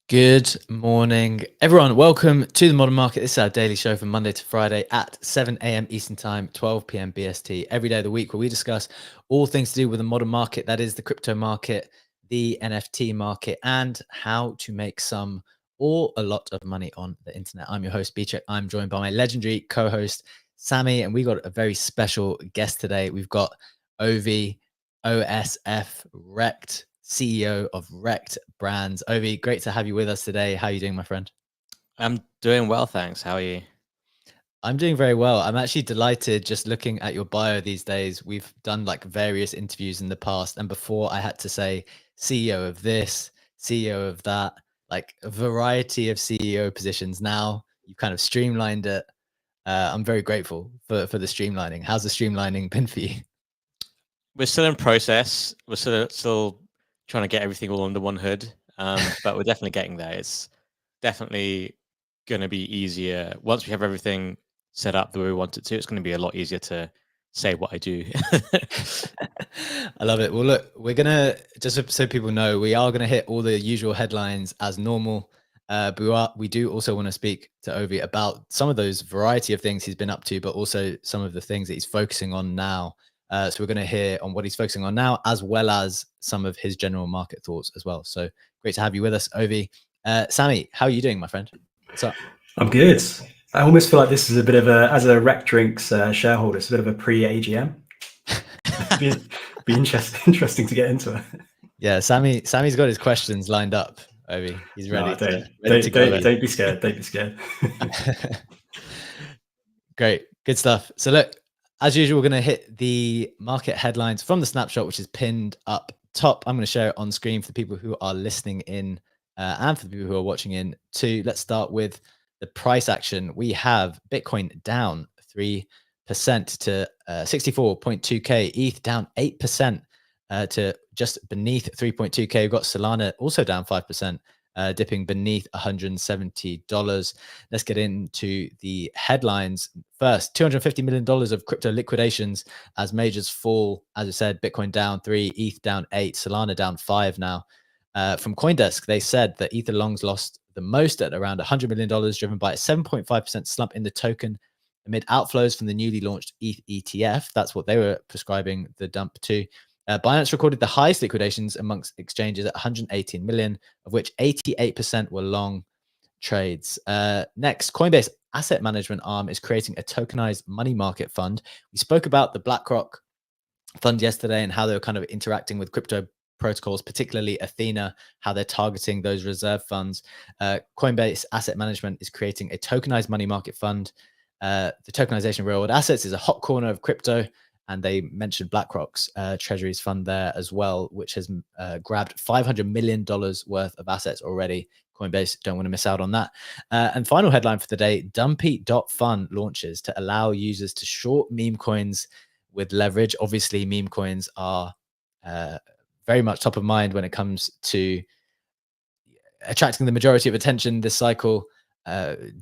Good morning, everyone. Welcome to the Modern Market. This is our daily show from Monday to Friday at 7 a.m. Eastern Time, 12 p.m. BST, every day of the week, where we discuss all things to do with the modern market, that is the crypto market, the NFT market, and how to make some or a lot of money on the internet. I'm your host, Beechek. I'm joined by my legendary co-host, Sammy, and we got a very special guest today. We've got Ovi, OSF, Rekt, CEO of Rekt Brands. Ovi, great to have you with us today. How are you doing, my friend? I'm doing well, thanks. How are you? I'm doing very well. I'm actually delighted just looking at your bio these days. We've done like various interviews in the past, and before I had to say CEO of this, CEO of that, like a variety of CEO positions. Now you've kind of streamlined it. I'm very grateful for the streamlining. How's the streamlining been for you? We're still in process. We're still trying to get everything all under one hood, but we're definitely getting there. It's definitely going to be easier once we have everything set up the way we want it to. It's going to be a lot easier to say what I do. I love it. Well, look, we're gonna just so people know, we are gonna hit all the usual headlines as normal. But we do also want to speak to Ovi about some of those variety of things he's been up to, but also some of the things that he's focusing on now. So we're going to hear on what he's focusing on now, as well as some of his general market thoughts as well. So great to have you with us, Ovi. Sammy, how are you doing, my friend? What's up? I'm good. I almost feel like this is a bit of a, as a Rekt Drinks shareholder, it's a bit of a pre-AGM. be interesting to get into it. Yeah, Sammy's got his questions lined up, Ovi. He's ready No, to go. don't be scared. Don't be scared. Great. Good stuff. So look, as usual, we're going to hit the market headlines from the snapshot, which is pinned up top. I'm going to share it on screen for the people who are listening in and for the people who are watching in too. Let's start with the price action. We have Bitcoin down 3% to 64.2K, ETH down 8% to just beneath 3.2K. We've got Solana also down 5%. Dipping beneath $170. Let's get into the headlines first. $250 million of crypto liquidations as majors fall. As I said, Bitcoin down 3, ETH down 8, Solana down 5 now. From CoinDesk, they said that Ether longs lost the most at around $100 million, driven by a 7.5% slump in the token amid outflows from the newly launched ETH ETF. That's what they were prescribing the dump to. Binance recorded the highest liquidations amongst exchanges at 118 million, of which 88% were long trades. Next, Coinbase asset management arm is creating a tokenized money market fund. We spoke about the BlackRock fund yesterday and how they were kind of interacting with crypto protocols, particularly Athena, how they're targeting those reserve funds. Coinbase asset management is creating a tokenized money market fund. The tokenization of real world assets is a hot corner of crypto. And they mentioned BlackRock's Treasuries fund there as well, which has grabbed $500 million worth of assets already. Coinbase don't want to miss out on that. And final headline for the day, Dumpy.fun launches to allow users to short meme coins with leverage. Obviously, meme coins are very much top of mind when it comes to attracting the majority of attention this cycle.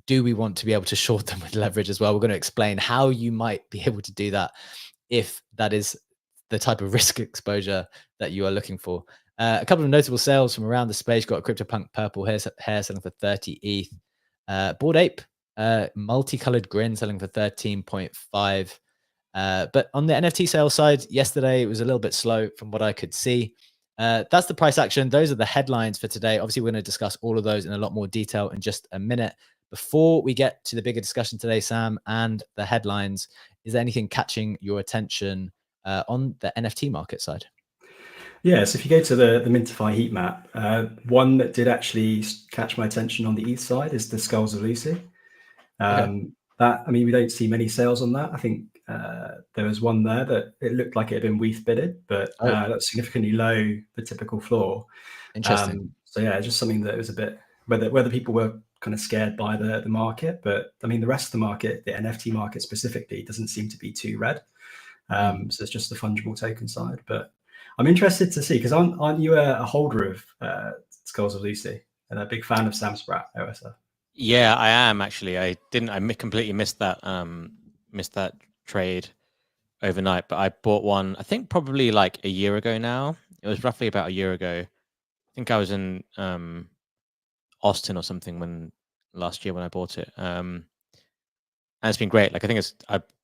Do we want to be able to short them with leverage as well? We're going to explain how you might be able to do that if that is the type of risk exposure that you are looking for. A couple of notable sales from around the space. Got a CryptoPunk purple hair selling for 30 ETH. Bored Ape, multicolored grin selling for 13.5. But on the NFT sales side, yesterday it was a little bit slow from what I could see. That's the price action. Those are the headlines for today. Obviously, we're going to discuss all of those in a lot more detail in just a minute. Before we get to the bigger discussion today, Sam, and the headlines, is there anything catching your attention on the NFT market side? Yeah, so if you go to the Mintify heat map, one that did actually catch my attention on the ETH side is the Skulls of Lucy. That, I mean, we don't see many sales on that. I think there was one there that it looked like it had been WETH bidded, but that's significantly low the typical floor. Interesting. So yeah, just something that was a bit, whether people were kind of scared by the market, but I mean, the rest of the market, the NFT market specifically, doesn't seem to be too red. So it's just the fungible token side. But I'm interested to see, because aren't you a holder of Skulls of Lucy and a big fan of Sam Spratt, OSF? Yeah, I am actually. I completely missed that trade overnight, but I bought one, I think probably like a year ago now. It was roughly about a year ago. I think I was in Austin or something last year when I bought it. And it's been great. Like I think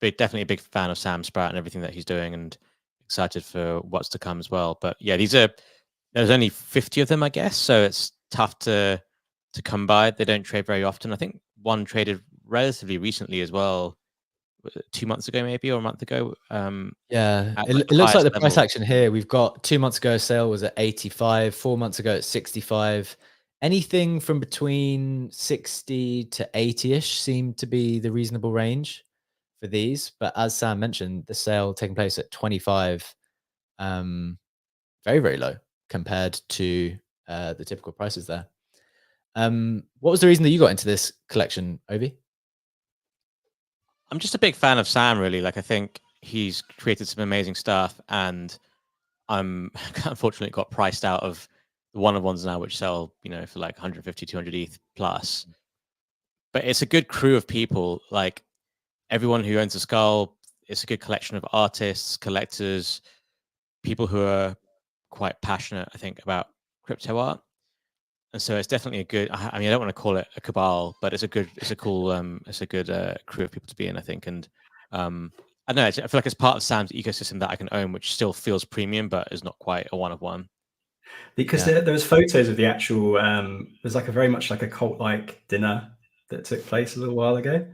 definitely a big fan of Sam Spratt and everything that he's doing, and excited for what's to come as well. But yeah, there's only 50 of them, I guess, so it's tough to come by. They don't trade very often. I think one traded relatively recently as well, 2 months ago maybe, or a month ago. Yeah, At it looks like the price action here. We've got 2 months ago, sale was at 85, 4 months ago at 65. Anything from between 60 to 80-ish seemed to be the reasonable range for these. But as Sam mentioned, the sale taking place at 25, very, very low compared to the typical prices there. What was the reason that you got into this collection, Obi? I'm just a big fan of Sam, really. Like I think he's created some amazing stuff, and I'm unfortunately got priced out of the one-of-ones now, which sell, for like 150, 200 ETH plus. But it's a good crew of people. Like everyone who owns a skull, it's a good collection of artists, collectors, people who are quite passionate, I think, about crypto art. And so it's definitely a good. I mean, I don't want to call it a cabal, but it's a good crew of people to be in, I think. And I don't know. I feel like it's part of Sam's ecosystem that I can own, which still feels premium, but is not quite a one-of-one. Because there was photos of the actual. There's like a very much like a cult-like dinner that took place a little while ago.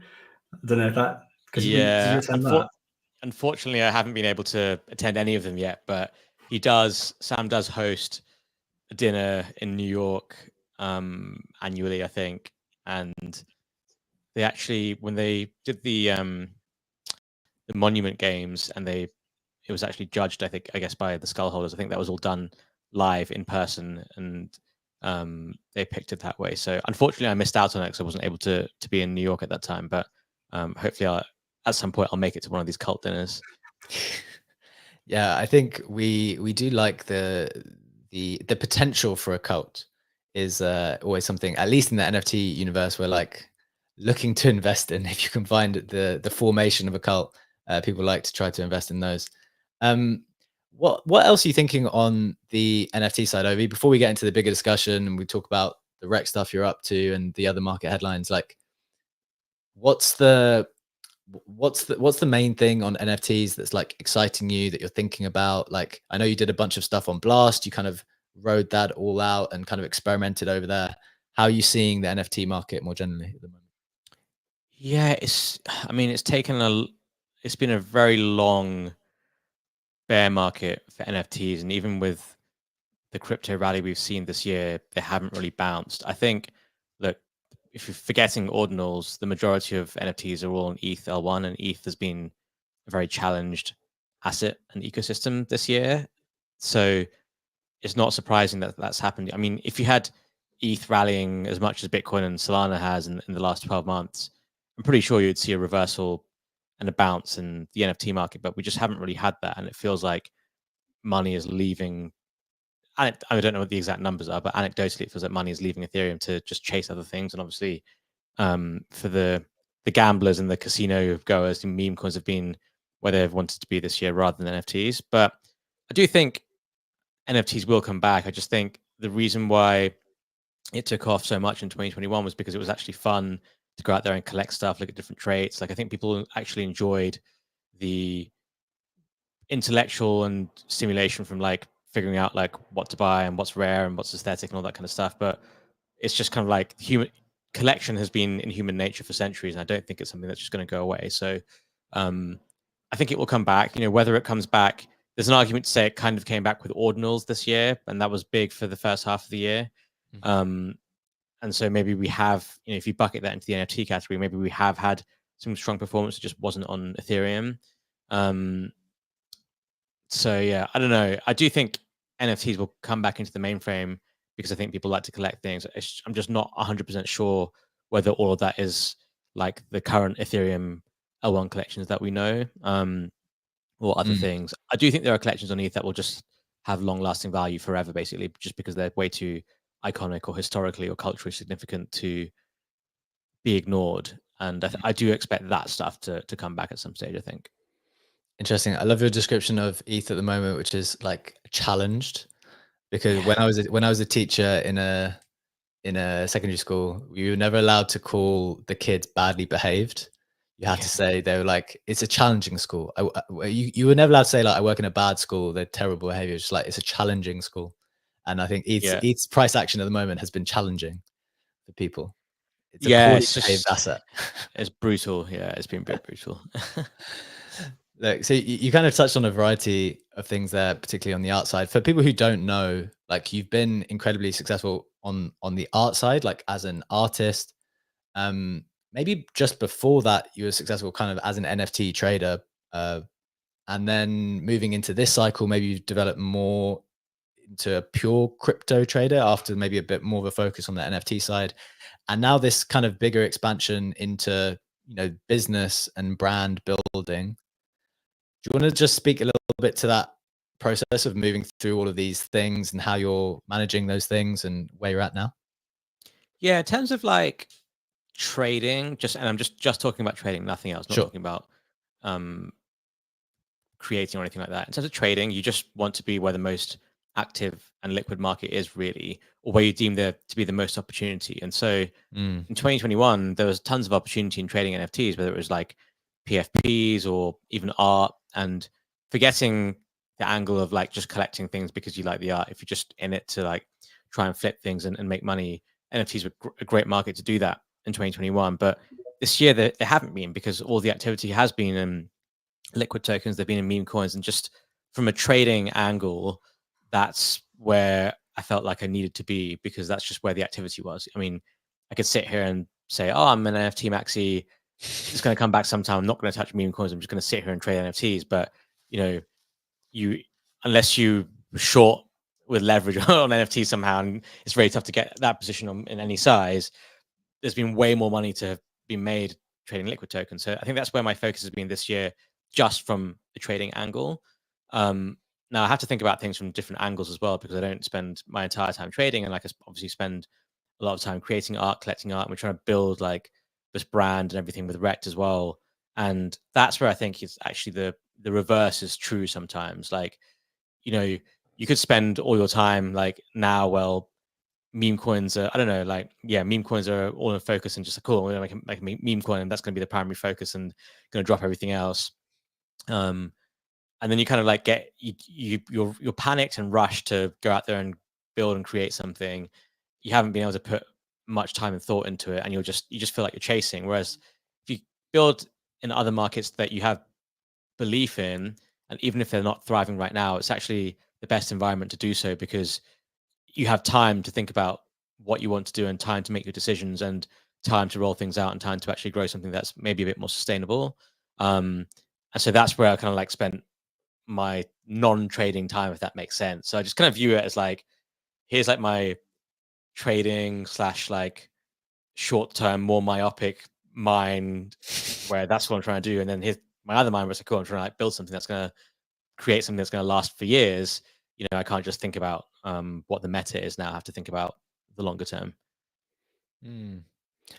I don't know if that. Did you attend that? Unfortunately, I haven't been able to attend any of them yet, but Sam does host a dinner in New York annually, I think. And they actually, when they did the Monument Games, and it was actually judged, I guess, by the skull holders. I think that was all done live in person, and they picked it that way. So unfortunately, I missed out on it because I wasn't able to be in New York at that time. But hopefully, at some point, I'll make it to one of these cult dinners. Yeah, I think we do like the potential for a cult is always something, at least in the NFT universe, we're like looking to invest in. If you can find the formation of a cult, people like to try to invest in those. What else are you thinking on the NFT side, Ovi? Before we get into the bigger discussion and we talk about the Rekt stuff you're up to and the other market headlines, like what's the main thing on NFTs that's like exciting you, that you're thinking about? Like, I know you did a bunch of stuff on Blast. You kind of rode that all out and kind of experimented over there. How are you seeing the NFT market more generally at the moment? Yeah, it's been a very long bear market for NFTs, and even with the crypto rally we've seen this year, they haven't really bounced. I think, look, if you're forgetting ordinals, the majority of NFTs are all on ETH L1, and ETH has been a very challenged asset and ecosystem this year. So it's not surprising that that's happened. I mean, if you had ETH rallying as much as Bitcoin and Solana has in the last 12 months, I'm pretty sure you'd see a reversal and a bounce in the NFT market, but we just haven't really had that. And it feels like money is leaving. I don't know what the exact numbers are, but anecdotally, it feels like money is leaving Ethereum to just chase other things. And obviously, for the gamblers and the casino goers, the meme coins have been where they've wanted to be this year rather than NFTs. But I do think NFTs will come back. I just think the reason why it took off so much in 2021 was because it was actually fun to go out there and collect stuff, look at different traits. Like I think people actually enjoyed the intellectual and stimulation from like figuring out like what to buy and what's rare and what's aesthetic and all that kind of stuff. But it's just kind of like human collection has been in human nature for centuries, and I don't think it's something that's just going to go away. So I think it will come back. Whether it comes back, there's an argument to say it kind of came back with ordinals this year, and that was big for the first half of the year. And so maybe we have, if you bucket that into the NFT category, maybe we have had some strong performance. It just wasn't on Ethereum. So yeah, I don't know. I do think NFTs will come back into the mainframe because I think people like to collect things. I'm just not 100% sure whether all of that is like the current Ethereum L1 collections that we know, or other things. I do think there are collections on ETH that will just have long-lasting value forever, basically, just because they're way too iconic or historically or culturally significant to be ignored. And I do expect that stuff to come back at some stage, I think. Interesting. I love your description of ETH at the moment, which is like challenged, because when I was a teacher in in a secondary school, you were never allowed to call the kids badly behaved. You had to say they were like, it's a challenging school. You were never allowed to say like, I work in a bad school, they're terrible behavior. It's like, it's a challenging school. And I think each price action at the moment has been challenging for people. It's a poorly it's behaved just asset. it's brutal. Yeah, it's been a bit brutal. Look, so you kind of touched on a variety of things there, particularly on the art side. For people who don't know, like you've been incredibly successful on the art side, like as an artist. Maybe just before that, you were successful kind of as an NFT trader, and then moving into this cycle, maybe you developed more into a pure crypto trader after maybe a bit more of a focus on the NFT side, and now this kind of bigger expansion into business and brand building. Do you want to just speak a little bit to that process of moving through all of these things and how you're managing those things and where you're at now? Yeah, in terms of like trading, and I'm just talking about trading, nothing else. Not Sure. talking about um, creating or anything like that. In terms of trading, you just want to be where the most active and liquid market is really, or where you deem there to be the most opportunity. And so in 2021, there was tons of opportunity in trading NFTs, whether it was like PFPs or even art, and forgetting the angle of like just collecting things because you like the art. If you're just in it to like try and flip things and make money, NFTs were a great market to do that in 2021. But this year they haven't been, because all the activity has been in liquid tokens, they've been in meme coins, and just from a trading angle, that's where I felt like I needed to be, because that's just where the activity was. I mean, I could sit here and say, oh, I'm an NFT maxi, it's going to come back sometime, I'm not going to touch meme coins, I'm just going to sit here and trade NFTs. But you unless you short with leverage on NFT somehow, and it's very tough to get that position in any size, there's been way more money to have been made trading liquid tokens. So I think that's where my focus has been this year, just from the trading angle. Now I have to think about things from different angles as well, because I don't spend my entire time trading, and like I obviously spend a lot of time creating art, collecting art, and we're trying to build like this brand and everything with Rekt as well. And that's where I think it's actually the reverse is true sometimes. Like, you could spend all your time like now, well, meme coins are, I don't know, like, yeah, meme coins are all in focus, and just like, cool, we're gonna make a meme coin, and that's going to be the primary focus, and going to drop everything else. And then you kind of like you're panicked and rushed to go out there and build and create something. You haven't been able to put much time and thought into it, and you just feel like you're chasing. Whereas if you build in other markets that you have belief in, and even if they're not thriving right now, it's actually the best environment to do so, because you have time to think about what you want to do, and time to make your decisions, and time to roll things out, and time to actually grow something that's maybe a bit more sustainable. And so that's where I kind of like spent my non-trading time, if that makes sense. So I just kind of view it as like, here's like my trading / like short-term, more myopic mind, where that's what I'm trying to do. And then here's my other mind, where it's like, cool, I'm trying to like build something that's going to create something that's going to last for years. I can't just think about what the meta is now. I have to think about the longer term.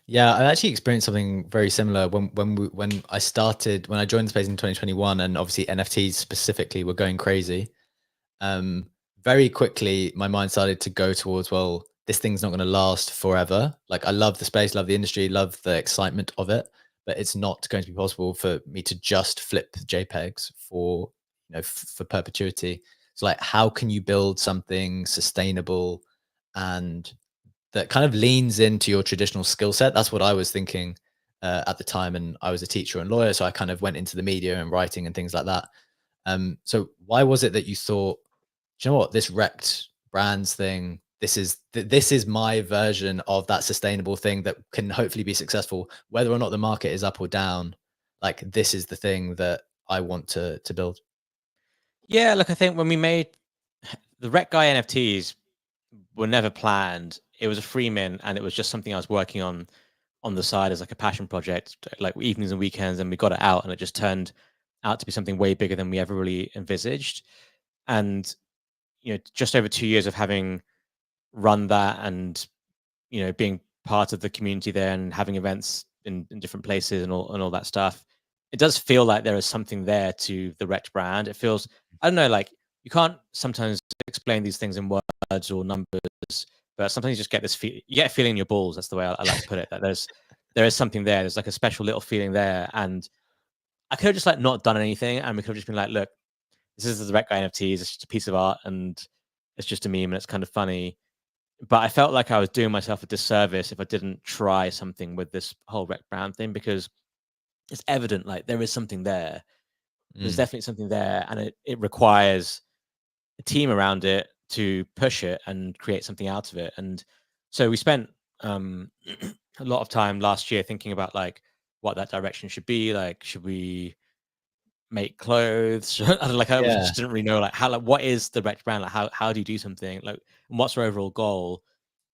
Yeah, I actually experienced something very similar when I joined the space in 2021, and obviously NFTs specifically were going crazy. Very quickly, my mind started to go towards, well, this thing's not going to last forever. Like, I love the space, love the industry, love the excitement of it, but it's not going to be possible for me to just flip JPEGs for for perpetuity. So like, how can you build something sustainable and that kind of leans into your traditional skill set? That's what I was thinking at the time, and I was a teacher and lawyer, so I kind of went into the media and writing and things like that. So why was it that you thought, do you know what, this Rekt Brands thing, this is my version of that sustainable thing that can hopefully be successful, whether or not the market is up or down? Like, this is the thing that I want to build. Yeah, look, I think when we made the Rekt Guy NFTs were never planned. It was a free mint, and it was just something I was working on the side as like a passion project, like evenings and weekends, and we got it out, and it just turned out to be something way bigger than we ever really envisaged. And just over 2 years of having run that, and being part of the community there, and having events in different places, and all that stuff, it does feel like there is something there to the Rekt brand. It feels, I don't know, like, you can't sometimes explain these things in words or numbers, but sometimes you just get this you get a feeling in your balls. That's the way I like to put it. That there is something there. There's like a special little feeling there, and I could have just like not done anything, and we could have just been like, look, this is the Rekt NFTs. It's just a piece of art, and it's just a meme, and it's kind of funny. But I felt like I was doing myself a disservice if I didn't try something with this whole Rekt brand thing, because it's evident like there is something there. There's definitely something there, and it requires a team around it to push it and create something out of it. And so we spent a lot of time last year thinking about like what that direction should be. Like, should we make clothes? I just didn't really know like how, like, what is the Rekt brand? Like how do you do something? Like, what's our overall goal?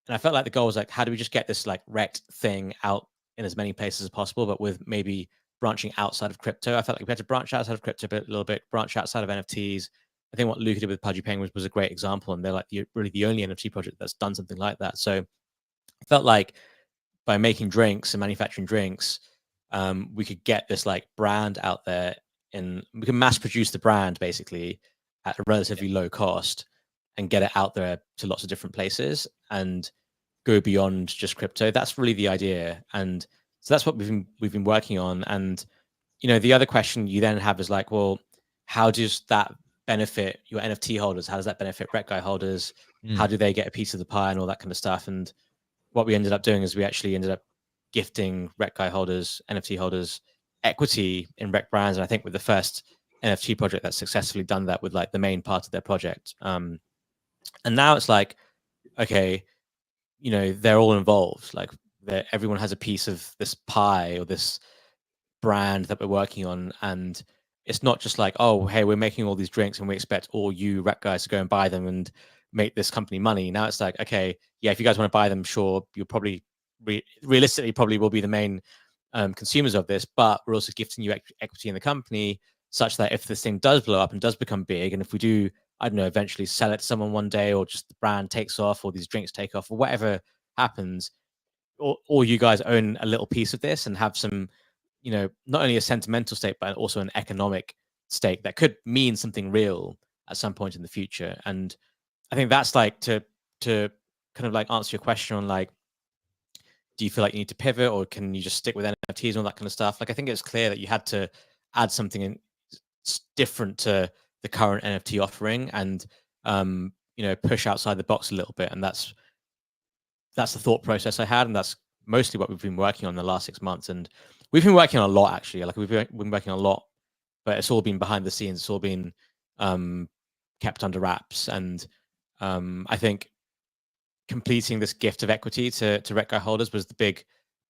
And I felt like the goal was like, how do we just get this like Rekt thing out in as many places as possible, but with maybe branching outside of crypto. I felt like we had to branch outside of crypto a little bit, branch outside of NFTs. I think what Luca did with Pudgy Penguins was a great example, and they're like really the only NFT project that's done something like that. So I felt like by making drinks and manufacturing drinks, we could get this like brand out there, and we can mass produce the brand basically at a relatively low cost and get it out there to lots of different places and go beyond just crypto. That's really the idea. And so that's what we've been working on. And, you know, the other question you then have is like, well, how does that benefit your NFT holders? How does that benefit Rekt Guy holders? How do they get a piece of the pie and all that kind of stuff? And what we ended up doing is we actually ended up gifting Rekt Guy holders, NFT holders, equity in Rekt Brands. And I think with the first NFT project that's successfully done that with like the main part of their project. And now it's like, okay, you know, they're all involved. Like everyone has a piece of this pie or this brand that we're working on. And it's not just like, oh, hey, we're making all these drinks and we expect all you Rekt guys to go and buy them and make this company money. Now it's like, okay, yeah, if you guys want to buy them, sure, you'll probably realistically probably will be the main consumers of this, but we're also gifting you equity in the company such that if this thing does blow up and does become big, and if we do, I don't know, eventually sell it to someone one day, or just the brand takes off, or these drinks take off, or whatever happens, or you guys own a little piece of this and have some, you know, not only a sentimental stake, but also an economic stake that could mean something real at some point in the future. And I think that's like to kind of like answer your question on like, do you feel like you need to pivot, or can you just stick with NFTs and all that kind of stuff? Like, I think it's clear that you had to add something in different to the current NFT offering and, you know, push outside the box a little bit. And that's the thought process I had. And that's mostly what we've been working on the last 6 months. And we've been working on a lot, actually. Like, we've been working on a lot, but it's all been behind the scenes. It's all been kept under wraps. And I think completing this gift of equity to Rekt Guy holders was the big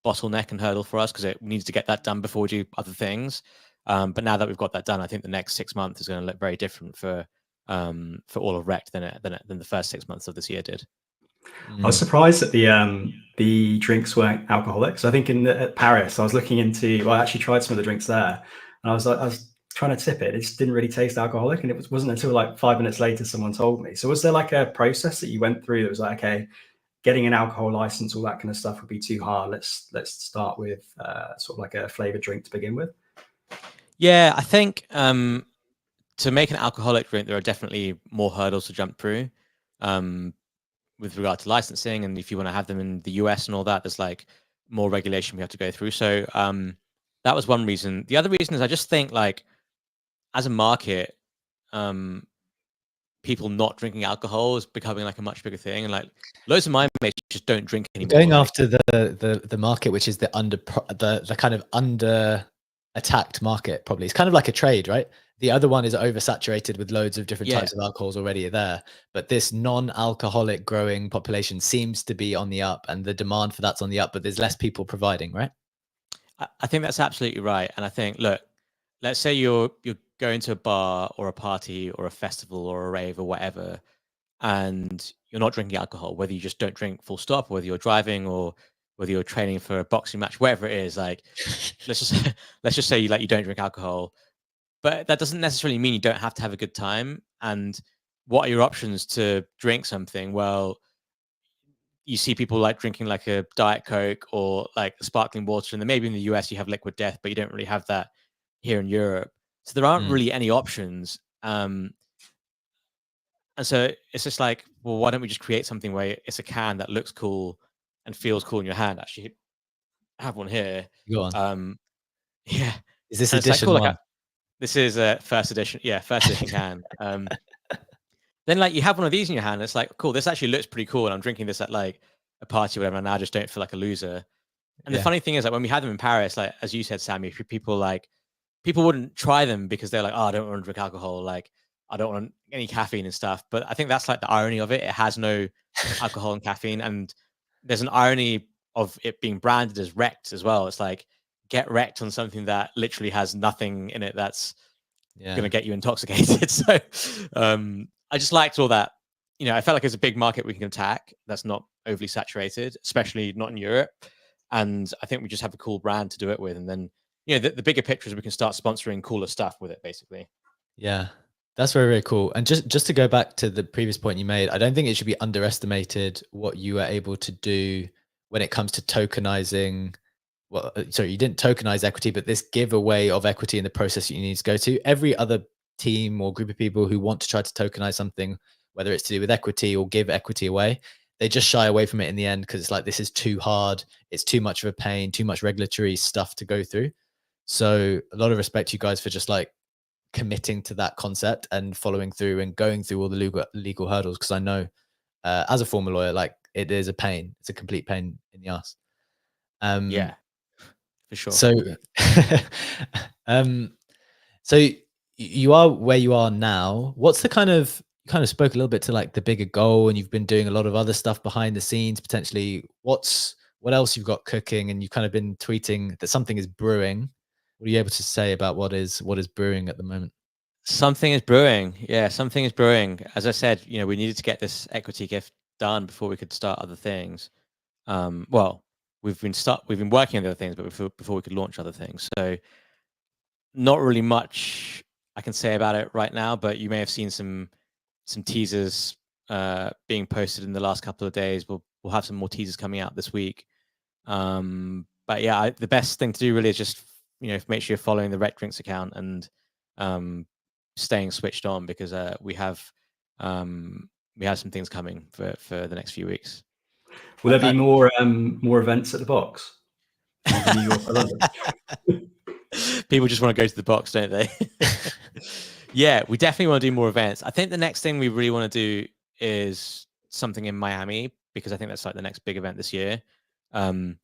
bottleneck and hurdle for us, because it needs to get that done before we do other things. But now that we've got that done, I think the next 6 months is going to look very different for all of Rekt than the first 6 months of this year did. I was surprised that the drinks weren't alcoholic. So I think at Paris, I was looking into. Well, I actually tried some of the drinks there, and I was trying to tip it. It just didn't really taste alcoholic, and it wasn't until like 5 minutes later someone told me. So was there like a process that you went through that was like, okay, getting an alcohol license, all that kind of stuff would be too hard. Let's start with sort of like a flavored drink to begin with. Yeah, I think to make an alcoholic drink, there are definitely more hurdles to jump through with regard to licensing. And if you want to have them in the US and all that, there's like more regulation we have to go through. So that was one reason. The other reason is I just think like as a market, people not drinking alcohol is becoming like a much bigger thing. And like loads of my mates just don't drink anymore. Going after the market, which is the kind of under attacked market, probably. It's kind of like a trade, right? The other one is oversaturated with loads of different types of alcohols already there. But this non-alcoholic growing population seems to be on the up, and the demand for that's on the up, but there's less people providing, right? I think that's absolutely right. And I think, look, let's say you're going to a bar or a party or a festival or a rave or whatever, and you're not drinking alcohol, whether you just don't drink full stop, whether you're driving or whether you're training for a boxing match, whatever it is, like let's just say you don't drink alcohol, but that doesn't necessarily mean you don't have to have a good time. And what are your options to drink something? Well, you see people like drinking like a Diet Coke or like sparkling water, and then maybe in the US you have Liquid Death, but you don't really have that here in Europe. So there aren't really any options. And so it's just like, well, why don't we just create something where it's a can that looks cool and feels cool in your hand? Actually, I have one here. Go on. Yeah, Is this and it's like edition cool. Like one? this is a first edition. Yeah, first edition can. Then like you have one of these in your hand. It's like cool. This actually looks pretty cool, and I'm drinking this at like a party or whatever. And I just don't feel like a loser. And the funny thing is, like when we had them in Paris, like as you said, Sammy, people wouldn't try them because they're like, oh, I don't want to drink alcohol. Like I don't want any caffeine and stuff. But I think that's like the irony of it. It has no alcohol and caffeine, and there's an irony of it being branded as Rekt as well. It's like get wrecked on something that literally has nothing in it that's going to get you intoxicated. So I just liked all that. You know, I felt like it's a big market we can attack that's not overly saturated, especially not in Europe. And I think we just have a cool brand to do it with. And then, you know, the bigger picture is we can start sponsoring cooler stuff with it, basically. Yeah, that's very, very cool. And just to go back to the previous point you made, I don't think it should be underestimated what you are able to do when it comes to tokenizing. Well, sorry, you didn't tokenize equity, but this giveaway of equity in the process you need to go to. Every other team or group of people who want to try to tokenize something, whether it's to do with equity or give equity away, they just shy away from it in the end because it's like, this is too hard. It's too much of a pain, too much regulatory stuff to go through. So a lot of respect to you guys for just like committing to that concept and following through and going through all the legal hurdles. Because I know as a former lawyer, like it is a pain. It's a complete pain in the ass. Yeah, for sure. So, so you are where you are now. What's the kind of, you kind of spoke a little bit to like the bigger goal, and you've been doing a lot of other stuff behind the scenes, potentially. What else you've got cooking, and you've kind of been tweeting that something is brewing. What are you able to say about what is brewing at the moment? Something is brewing. Yeah, something is brewing. As I said, you know, we needed to get this equity gift done before we could start other things. Well, we've been working on the other things, but before we could launch other things. So not really much I can say about it right now, but you may have seen some teasers being posted in the last couple of days. We'll have some more teasers coming out this week. But yeah, the best thing to do really is just, you know, make sure you're following the Rekt Drinks account and staying switched on, because we have some things coming for the next few weeks. Will there be more events at the box? New York or London? People just want to go to the box, don't they? Yeah, we definitely want to do more events. I think the next thing we really want to do is something in Miami, because I think that's like the next big event this year. You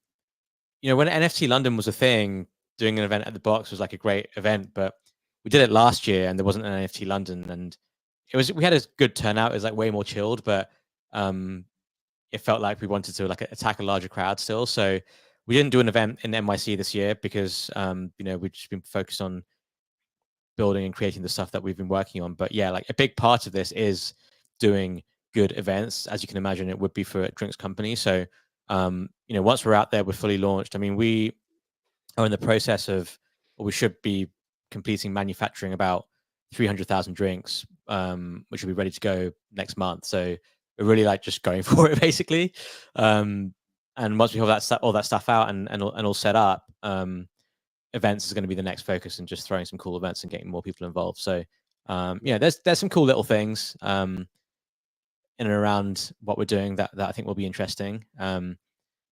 know, when NFT London was a thing, doing an event at the box was like a great event, but we did it last year and there wasn't an NFT London, and we had a good turnout. It was like way more chilled, but it felt like we wanted to like attack a larger crowd still. So we didn't do an event in NYC this year because you know, we've just been focused on building and creating the stuff that we've been working on. But yeah, like a big part of this is doing good events, as you can imagine it would be for a drinks company. So you know, once we're out there, we're fully launched. I mean, we are in the process of, or we should be completing manufacturing about 300,000 drinks, which will be ready to go next month. So we're really like just going for it, basically. And once we have all that stuff out and all set up, events is going to be the next focus, and just throwing some cool events and getting more people involved. So yeah, there's some cool little things in and around what we're doing that I think will be interesting.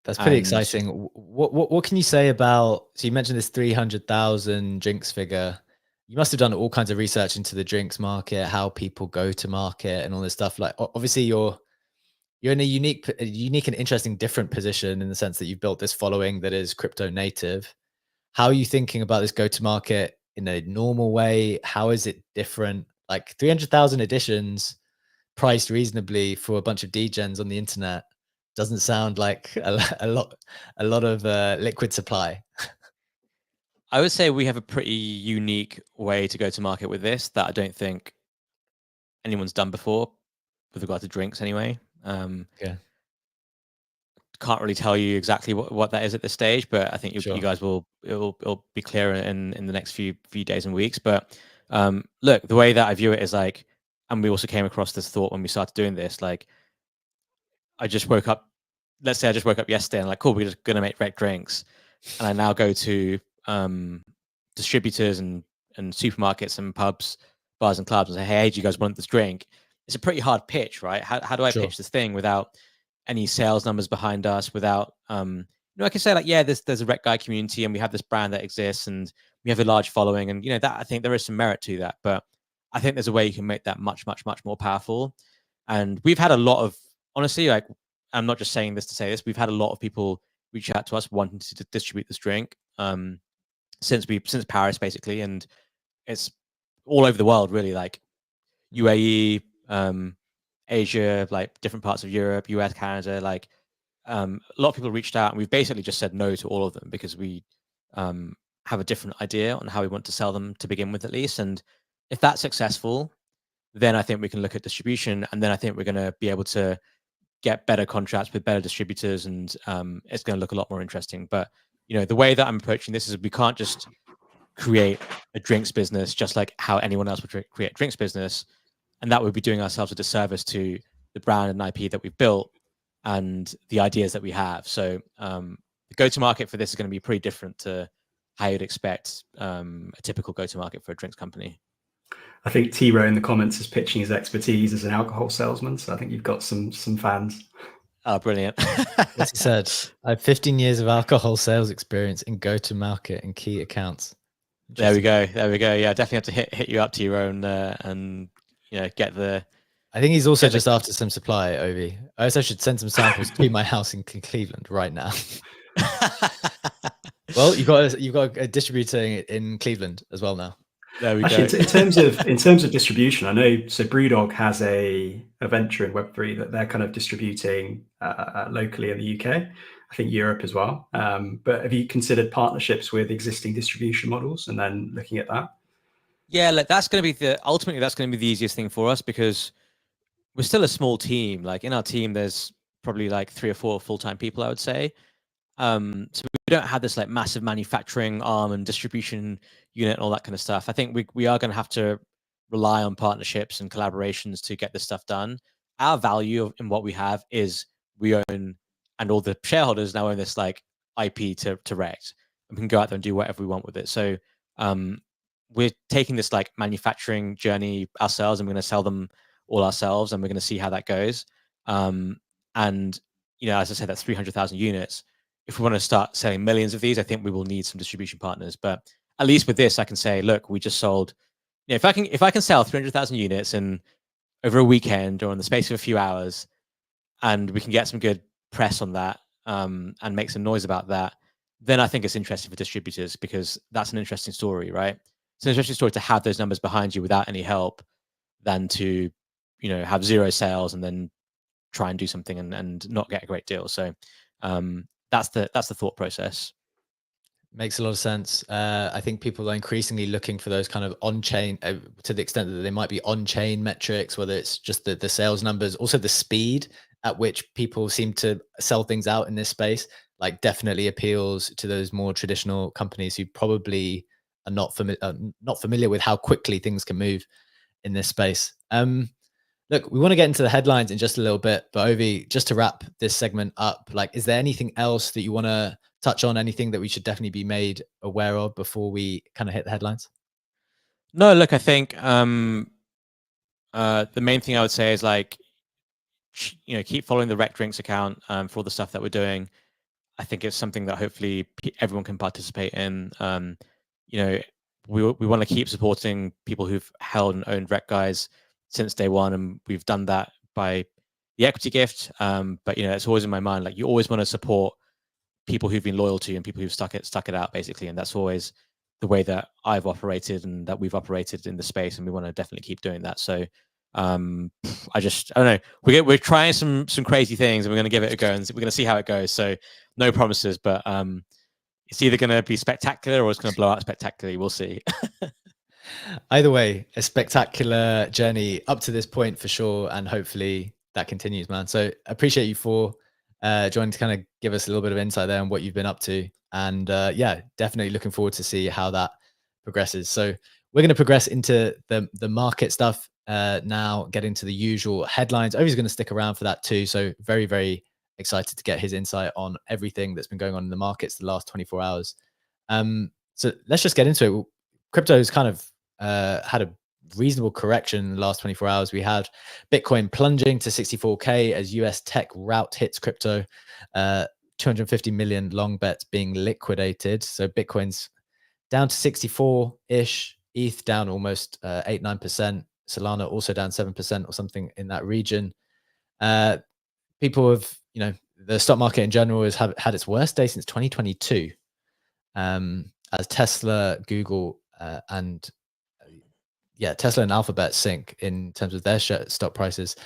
That's pretty exciting. What can you say about, so you mentioned this 300,000 drinks figure. You must have done all kinds of research into the drinks market, how people go to market and all this stuff. Like obviously you're in a unique and interesting different position in the sense that you've built this following that is crypto native. How are you thinking about this go to market in a normal way? How is it different? Like 300,000 editions priced reasonably for a bunch of degens on the internet doesn't sound like a lot of liquid supply. I would say we have a pretty unique way to go to market with this that I don't think anyone's done before with regard to drinks anyway. Yeah. Can't really tell you exactly what that is at this stage, but I think you guys it'll be clearer in the next few days and weeks. But look, the way that I view it is like, and we also came across this thought when we started doing this, like let's say I just woke up yesterday and like, cool, we're just gonna make Rekt drinks. And I now go to distributors and supermarkets and pubs, bars and clubs and say, hey, do you guys want this drink? it's a pretty hard pitch, right? How do I Sure. pitch this thing without any sales numbers behind us, without I can say like, yeah, there's a Rekt guy community and we have this brand that exists and we have a large following, and that I think there is some merit to that, but I think there's a way you can make that much more powerful. And we've had a lot of, honestly, like, I'm not just saying this to say this, we've had a lot of people reach out to us wanting to distribute this drink since Paris basically, and it's all over the world really, like UAE, Asia, like different parts of Europe, US, Canada, like a lot of people reached out, and we've basically just said no to all of them because we have a different idea on how we want to sell them to begin with, at least. And if that's successful, then I think we can look at distribution, and then I think we're going to be able to get better contracts with better distributors, and it's going to look a lot more interesting. But the way that I'm approaching this is we can't just create a drinks business just like how anyone else would create a drinks business, and that would be doing ourselves a disservice to the brand and IP that we've built and the ideas that we have. So the go-to-market for this is going to be pretty different to how you'd expect a typical go-to-market for a drinks company. I think T-Row in the comments is pitching his expertise as an alcohol salesman, so I think you've got some fans. Oh, brilliant. What's he said? I have 15 years of alcohol sales experience in go-to-market and key accounts. There we go. Yeah, definitely have to hit you up, T-Row, and get the... I think he's also just after some supply, Ovi. I also should send some samples to my house in Cleveland right now. Well, you've got a distributor in Cleveland as well now. There we Actually, go. in terms of distribution, I know Brewdog has a venture in Web3 that they're kind of distributing locally in the UK. I think Europe as well. But have you considered partnerships with existing distribution models and then looking at that? Yeah, like that's going to be ultimately that's going to be the easiest thing for us, because we're still a small team. Like in our team, there's probably like 3 or 4 full-time people, I would say. So we don't have this like massive manufacturing arm and distribution unit and all that kind of stuff. I think we are going to have to rely on partnerships and collaborations to get this stuff done. Our value in what we have is we own, and all the shareholders now own this like IP to Rekt, and we can go out there and do whatever we want with it. So we're taking this like manufacturing journey ourselves, and we're going to sell them all ourselves, and we're going to see how that goes. And as I said, that's 300,000 units. If we want to start selling millions of these, I think we will need some distribution partners. But at least with this, I can say, look, we just sold. If I can sell 300,000 units in over a weekend or in the space of a few hours, and we can get some good press on that and make some noise about that, then I think it's interesting for distributors, because that's an interesting story, right? It's an interesting story to have those numbers behind you without any help, than to have 0 sales and then try and do something and not get a great deal. So that's the thought process. Makes a lot of sense. I think people are increasingly looking for those kind of on-chain, to the extent that they might be on-chain metrics, whether it's just the sales numbers, also the speed at which people seem to sell things out in this space, like definitely appeals to those more traditional companies who probably are not familiar with how quickly things can move in this space. Look, we want to get into the headlines in just a little bit, but Ovi, just to wrap this segment up, like, is there anything else that you want to touch on? Anything that we should definitely be made aware of before we kind of hit the headlines? No, look, I think the main thing I would say is like, keep following the Rekt Drinks account for all the stuff that we're doing. I think it's something that hopefully everyone can participate in. We want to keep supporting people who've held and owned Rekt guys since day one, and we've done that by the equity gift. But it's always in my mind, like, you always want to support people who've been loyal to you and people who've stuck it out, basically. And that's always the way that I've operated and that we've operated in the space, and we want to definitely keep doing that. So I don't know. We're trying some crazy things, and we're going to give it a go, and we're going to see how it goes. So no promises, but it's either going to be spectacular or it's going to blow out spectacularly. We'll see. Either way, a spectacular journey up to this point for sure, and hopefully that continues, man. So appreciate you for joining to kind of give us a little bit of insight there on what you've been up to, and yeah, definitely looking forward to see how that progresses. So we're going to progress into the market stuff now, get into the usual headlines. Ovi's going to stick around for that too, so very, very excited to get his insight on everything that's been going on in the markets the last 24 hours. So let's just get into it. Crypto's kind of had a reasonable correction in the last 24 hours. We had Bitcoin plunging to 64K as US tech rout hits crypto, 250 million long bets being liquidated. So Bitcoin's down to 64-ish, ETH down almost 8-9%, Solana also down 7% or something in that region. People have, the stock market in general has had its worst day since 2022, as Tesla, Google, and Tesla and Alphabet sink in terms of their stock prices.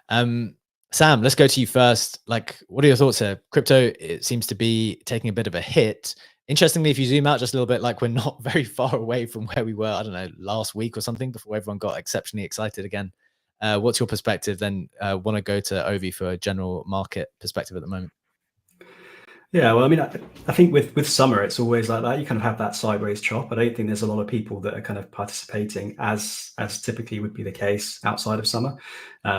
Sam, let's go to you first. Like, what are your thoughts here? Crypto, it seems to be taking a bit of a hit. Interestingly, if you zoom out just a little bit, like we're not very far away from where we were, I don't know, last week or something before everyone got exceptionally excited again. What's your perspective? Then want to go to Ovi for a general market perspective at the moment. Yeah, well, I mean, I think with summer, it's always like that. You kind of have that sideways chop. I don't think there's a lot of people that are kind of participating as typically would be the case outside of summer.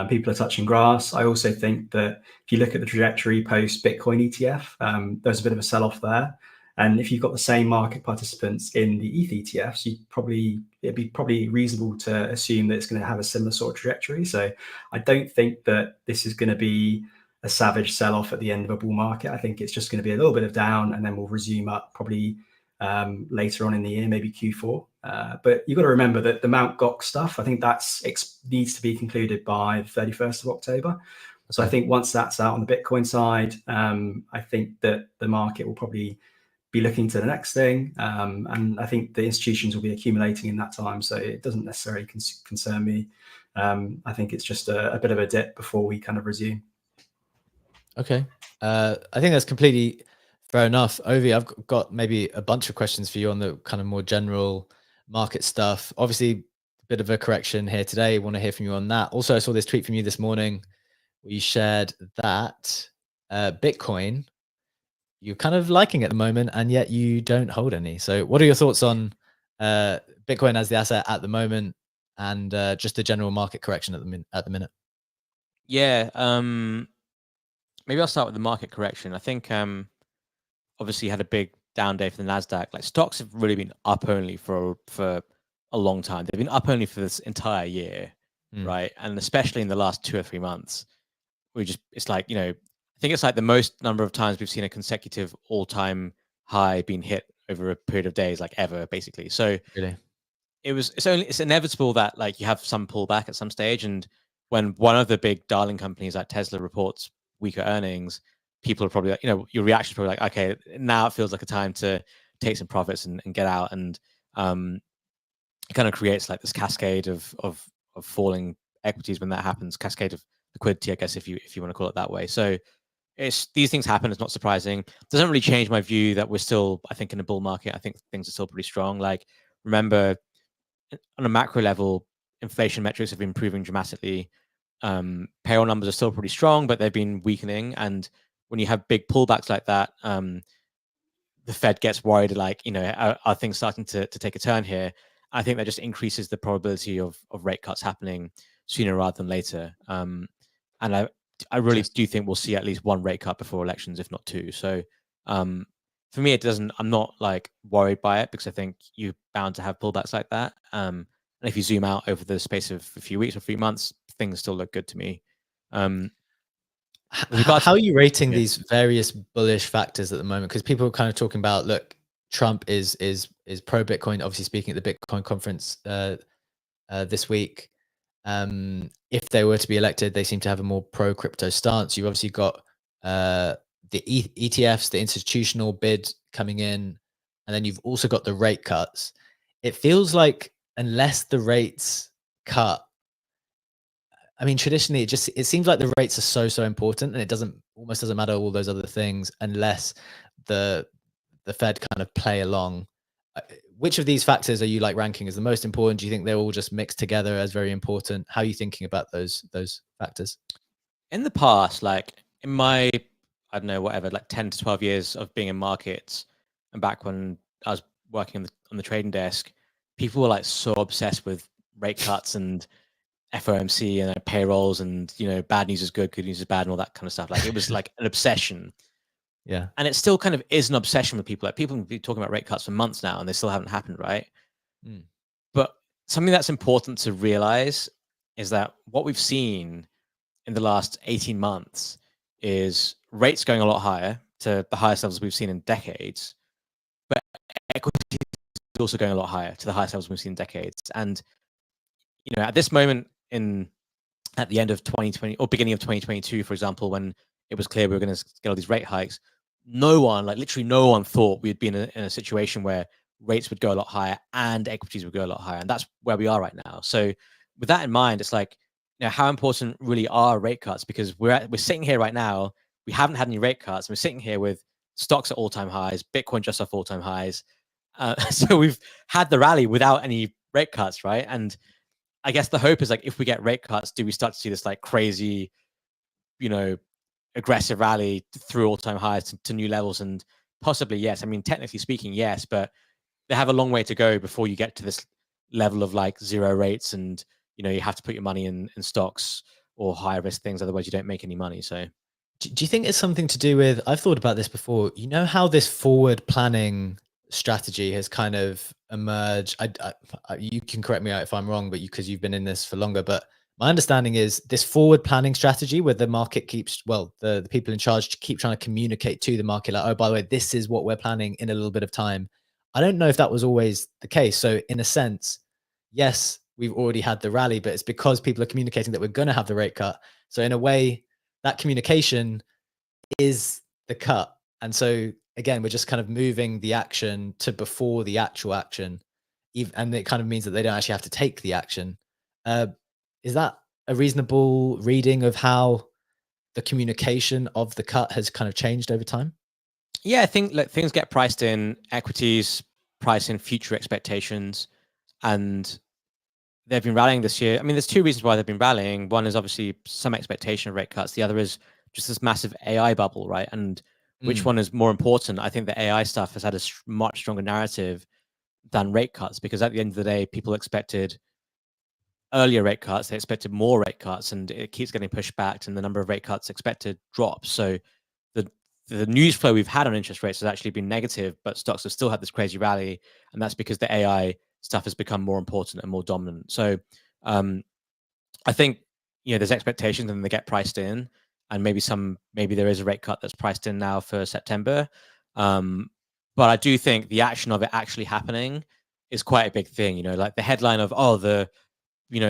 People are touching grass. I also think that if you look at the trajectory post Bitcoin ETF, there's a bit of a sell-off there. And if you've got the same market participants in the ETH ETFs, it'd be probably reasonable to assume that it's going to have a similar sort of trajectory. So I don't think that this is going to be a savage sell-off at the end of a bull market. I think it's just going to be a little bit of down, and then we'll resume up probably later on in the year, maybe Q4. But you've got to remember that the Mt. Gox stuff, I think needs to be concluded by the 31st of October. So I think once that's out on the Bitcoin side, I think that the market will probably be looking to the next thing. And I think the institutions will be accumulating in that time. So it doesn't necessarily concern me. I think it's just a bit of a dip before we kind of resume. Okay. I think that's completely fair enough. Ovi, I've got maybe a bunch of questions for you on the kind of more general market stuff. Obviously, a bit of a correction here today. Want to hear from you on that. Also, I saw this tweet from you this morning where you shared that Bitcoin, you're kind of liking at the moment, and yet you don't hold any. So what are your thoughts on Bitcoin as the asset at the moment, and just the general market correction at the minute? Yeah. Maybe I'll start with the market correction. I think obviously had a big down day for the Nasdaq. Like stocks have really been up only for a long time. They've been up only for this entire year, right? And especially in the last 2 or 3 months, it's like, I think it's like the most number of times we've seen a consecutive all-time high being hit over a period of days, like ever, basically. So Really? it's inevitable that like you have some pullback at some stage, and when one of the big darling companies like Tesla reports weaker earnings, people are probably like, your reaction is probably like, okay, now it feels like a time to take some profits and get out, and it kind of creates like this cascade of falling equities when that happens, cascade of liquidity, I guess, if you want to call it that way. So these things happen. It's not surprising. It doesn't really change my view that we're still, I think, in a bull market. I think things are still pretty strong. Like, remember, on a macro level, inflation metrics have been improving dramatically. Payroll numbers are still pretty strong, but they've been weakening. And when you have big pullbacks like that, the Fed gets worried, like, are things starting to take a turn here? I think that just increases the probability of rate cuts happening sooner rather than later. And I really do think we'll see at least one rate cut before elections, if not two. So for me, I'm not like worried by it, because I think you're bound to have pullbacks like that. And if you zoom out over the space of a few weeks or 3 months, things still look good to me. How are you rating these various bullish factors at the moment? Because people are kind of talking about, look, Trump is pro Bitcoin, obviously speaking at the Bitcoin conference this week. If they were to be elected, they seem to have a more pro crypto stance. You've obviously got the ETFs, the institutional bid coming in, and then you've also got the rate cuts. It feels like unless the rates cut, I mean, traditionally, it seems like the rates are so important, and it almost doesn't matter all those other things unless the Fed kind of play along. Which of these factors are you like ranking as the most important? Do you think they're all just mixed together as very important? How are you thinking about those factors? In the past, like in my, I don't know, whatever, like 10 to 12 years of being in markets, and back when I was working on the trading desk, people were like so obsessed with rate cuts and FOMC and payrolls, and bad news is good news is bad, and all that kind of stuff. Like it was like an obsession. Yeah. And it still kind of is an obsession with people. Like people can be talking about rate cuts for months now, and they still haven't happened, right? But something that's important to realize is that what we've seen in the last 18 months is rates going a lot higher to the highest levels we've seen in decades, but equity is also going a lot higher to the highest levels we've seen in decades. And at this moment at the end of 2020 or beginning of 2022, for example, when it was clear we were going to get all these rate hikes, no one, like literally no one, thought we'd be in a situation where rates would go a lot higher and equities would go a lot higher. And that's where we are right now. So with that in mind, it's like, how important really are rate cuts? Because we're sitting here right now, we haven't had any rate cuts. And we're sitting here with stocks at all-time highs, Bitcoin just off all-time highs. So we've had the rally without any rate cuts, right? And I guess the hope is like, if we get rate cuts, do we start to see this like crazy, aggressive rally through all-time highs to new levels? And possibly yes. I mean, technically speaking, yes, but they have a long way to go before you get to this level of like zero rates, and you have to put your money in stocks or higher risk things, otherwise you don't make any money. So do you think it's something to do with, I've thought about this before, how this forward planning strategy has kind of emerged? You can correct me if I'm wrong, but because you've been in this for longer, but my understanding is this forward planning strategy where the market keeps, the people in charge keep trying to communicate to the market like, oh, by the way, this is what we're planning in a little bit of time. I don't know if that was always the case. So in a sense, yes, we've already had the rally, but it's because people are communicating that we're going to have the rate cut. So in a way, that communication is the cut. And so again, we're just kind of moving the action to before the actual action. And it kind of means that they don't actually have to take the action. Is that a reasonable reading of how the communication of the cut has kind of changed over time? Yeah, I think things get priced in, equities price in future expectations, and they've been rallying this year. I mean, there's two reasons why they've been rallying. One is obviously some expectation of rate cuts. The other is just this massive AI bubble, right? And which one is more important? I think the AI stuff has had a much stronger narrative than rate cuts, because at the end of the day, people expected earlier rate cuts, they expected more rate cuts, and it keeps getting pushed back, and the number of rate cuts expected drops. So the news flow we've had on interest rates has actually been negative, but stocks have still had this crazy rally, and that's because the AI stuff has become more important and more dominant. So I think there's expectations and they get priced in, and maybe there is a rate cut that's priced in now for September. But I do think the action of it actually happening is quite a big thing. Like the headline of the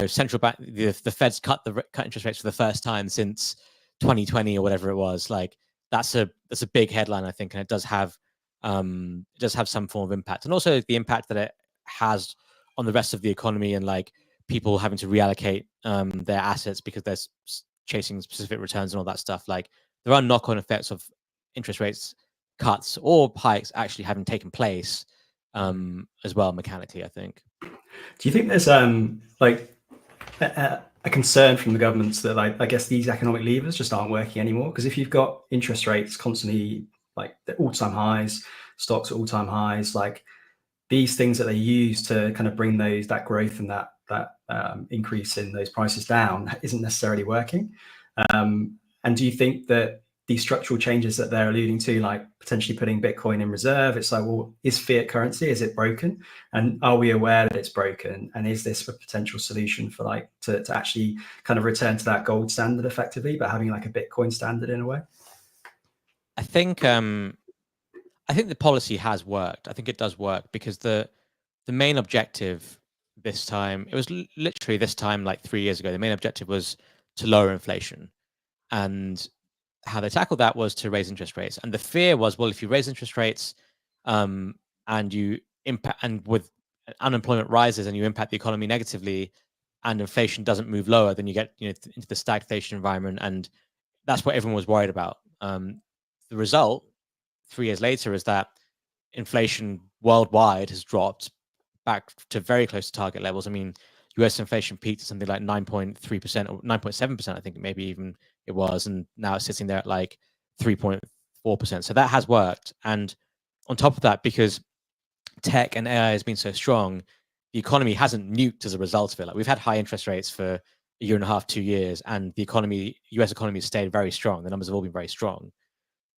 central bank, the Fed's cut interest rates for the first time since 2020 or whatever it was. Like that's a big headline, I think, and it does have some form of impact, and also the impact that it has on the rest of the economy, and like people having to reallocate their assets because they're chasing specific returns and all that stuff. Like there are knock-on effects of interest rates cuts or hikes actually having taken place as well, mechanically, I think. Do you think there's like a concern from the governments that, like, I guess these economic levers just aren't working anymore? Because if you've got interest rates constantly like the all-time highs, stocks at all-time highs, like these things that they use to kind of bring that growth and that increase in those prices down isn't necessarily working. And do you think that these structural changes that they're alluding to, like potentially putting Bitcoin in reserve, it's like, well, is fiat currency, is it broken? And are we aware that it's broken? And is this a potential solution for like to actually kind of return to that gold standard effectively, but having like a Bitcoin standard in a way? I think the policy has worked. I think it does work, because the main objective this time, it was literally this time like 3 years ago, the main objective was to lower inflation. And how they tackled that was to raise interest rates. And the fear was, well, if you raise interest rates and you impact, and with unemployment rises and you impact the economy negatively and inflation doesn't move lower, then you get into the stagflation environment. And that's what everyone was worried about. The result 3 years later is that inflation worldwide has dropped back to very close to target levels. I mean, US inflation peaked at something like 9.3% or 9.7%, I think maybe even it was, and now it's sitting there at like 3.4%. So that has worked. And on top of that, because tech and AI has been so strong, the economy hasn't nuked as a result of it. Like we've had high interest rates for a year and a half, 2 years, and the US economy has stayed very strong. The numbers have all been very strong.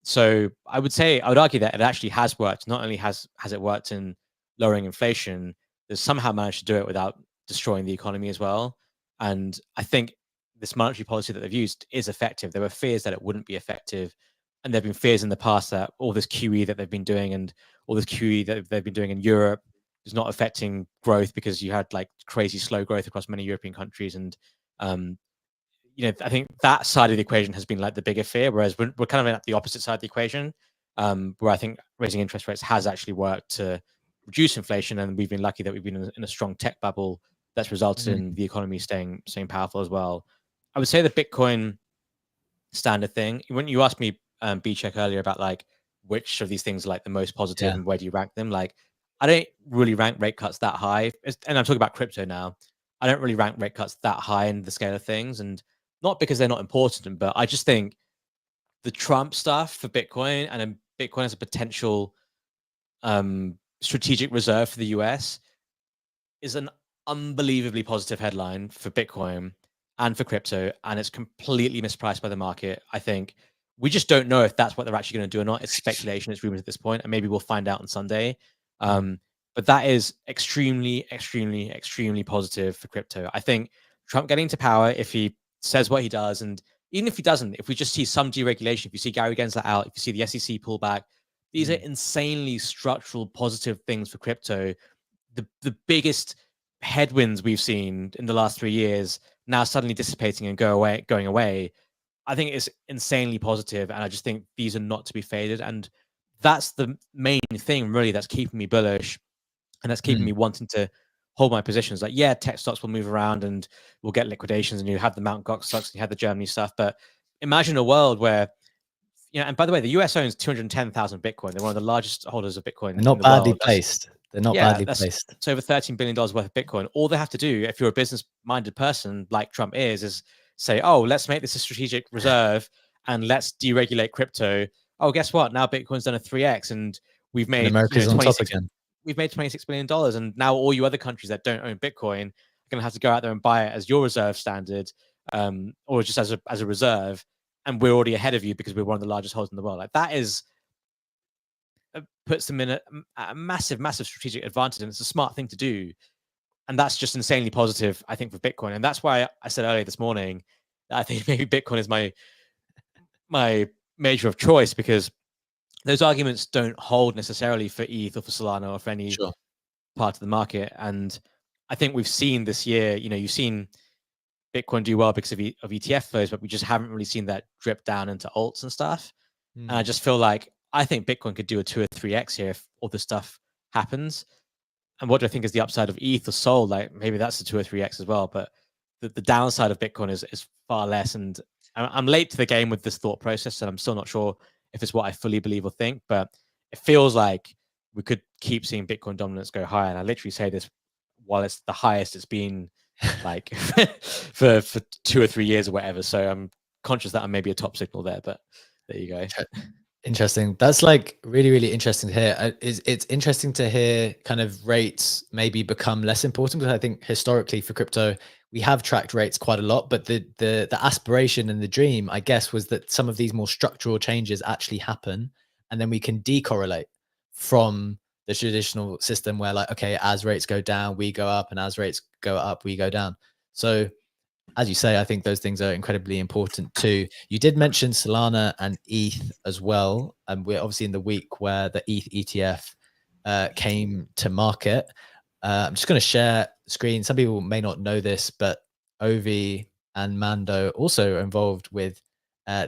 So I would argue that it actually has worked. Not only has it worked in lowering inflation, there's somehow managed to do it without destroying the economy as well. And I think this monetary policy that they've used is effective. There were fears that it wouldn't be effective, and there've been fears in the past that all this QE that they've been doing and all this QE that they've been doing in Europe is not affecting growth because you had like crazy slow growth across many European countries. And I think that side of the equation has been like the bigger fear, whereas we're kind of at the opposite side of the equation, where I think raising interest rates has actually worked to reduce inflation, and we've been lucky that we've been in a strong tech bubble that's resulted in the economy staying powerful as well. I would say the Bitcoin standard thing. When you asked me, B-Check, earlier about like which of these things are like the most positive and where do you rank them, like I don't really rank rate cuts that high, and I'm talking about crypto now. I don't really rank rate cuts that high in the scale of things, and not because they're not important, but I just think the Trump stuff for Bitcoin and then Bitcoin as a potential strategic reserve for the US is an unbelievably positive headline for Bitcoin and for crypto, and it's completely mispriced by the market. I think we just don't know if that's what they're actually going to do or not. It's speculation, it's rumors at this point, and maybe we'll find out on Sunday. But that is extremely, extremely, extremely positive for crypto. I think Trump getting to power, if he says what he does, and even if he doesn't, if we just see some deregulation, if you see Gary Gensler out, if you see the SEC pull back, these are insanely structural positive things for crypto. The biggest headwinds we've seen in the last 3 years now suddenly dissipating and going away. I think it's insanely positive, and I just think these are not to be faded. And that's the main thing, really, that's keeping me bullish, and that's keeping me wanting to hold my positions. Like, yeah, tech stocks will move around, and we'll get liquidations, and you have the Mt. Gox stocks, and you have the Germany stuff. But imagine a world where, and by the way, the US owns 210,000 Bitcoin. They're one of the largest holders of Bitcoin They're not in the badly world. placed. They're not badly placed. It's over $13 billion worth of Bitcoin. All they have to do, if you're a business-minded person like Trump is say, oh, let's make this a strategic reserve and let's deregulate crypto. Oh, guess what? Now Bitcoin's done a 3x, and we've made America's on top again. We've made $26 billion, and now all you other countries that don't own Bitcoin are going to have to go out there and buy it as your reserve standard, or just as a reserve, and we're already ahead of you because we're one of the largest holders in the world. Like, that is puts them in a massive, massive strategic advantage, and it's a smart thing to do. And that's just insanely positive, I think, for Bitcoin. And that's why I said earlier this morning that I think maybe Bitcoin is my major of choice, because those arguments don't hold necessarily for ETH or for Solana or for any part of the market. And I think we've seen this year, you've seen Bitcoin do well because of ETF flows, but we just haven't really seen that drip down into alts and stuff. And I just feel like I think Bitcoin could do a 2 or 3x here if all this stuff happens. And what do I think is the upside of ETH or Sol? Like, maybe that's a 2 or 3x as well. But the downside of Bitcoin is far less. And I'm late to the game with this thought process, and I'm still not sure if it's what I fully believe or think. But it feels like we could keep seeing Bitcoin dominance go higher. And I literally say this while it's the highest it's been like for 2 or 3 years or whatever. So I'm conscious that I'm maybe a top signal there, but there you go. Interesting. That's like really, really interesting to hear. It's interesting to hear kind of rates maybe become less important, because I think historically for crypto, we have tracked rates quite a lot, but the aspiration and the dream, I guess, was that some of these more structural changes actually happen, and then we can decorrelate from the traditional system where, like, okay, as rates go down, we go up, and as rates go up, we go down. So as you say, I think those things are incredibly important too. You did mention Solana and ETH as well. And we're obviously in the week where the ETH ETF came to market. I'm just going to share screen. Some people may not know this, but Ovi and Mando also are involved with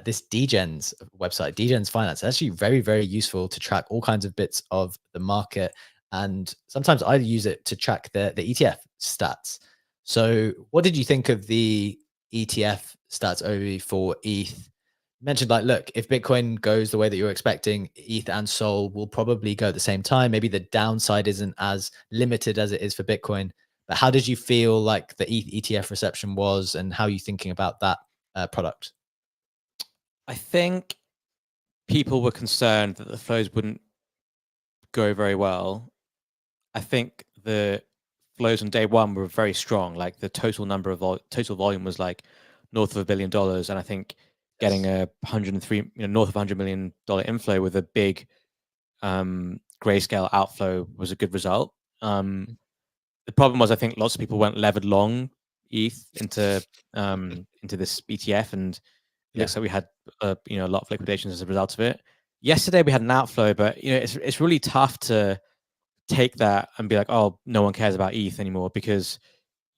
this Degens website, Degens Finance. It's actually very, very useful to track all kinds of bits of the market. And sometimes I use it to track the ETF stats. So what did you think of the ETF stats, Ovi, for ETH? You mentioned, like, look, if Bitcoin goes the way that you're expecting, ETH and Sol will probably go at the same time. Maybe the downside isn't as limited as it is for Bitcoin. But how did you feel like the ETH ETF reception was, and how are you thinking about that product? I think people were concerned that the flows wouldn't go very well. I think the flows on day one were very strong. Like, the total number of total volume was like north of $1 billion, and I think getting a 103, north of $100 million inflow with a big grayscale outflow was a good result. the problem was I think lots of people went levered long ETH into this ETF, and it looks like we had a lot of liquidations as a result of it. Yesterday we had an outflow, but it's really tough to take that and be like, oh, no one cares about ETH anymore, because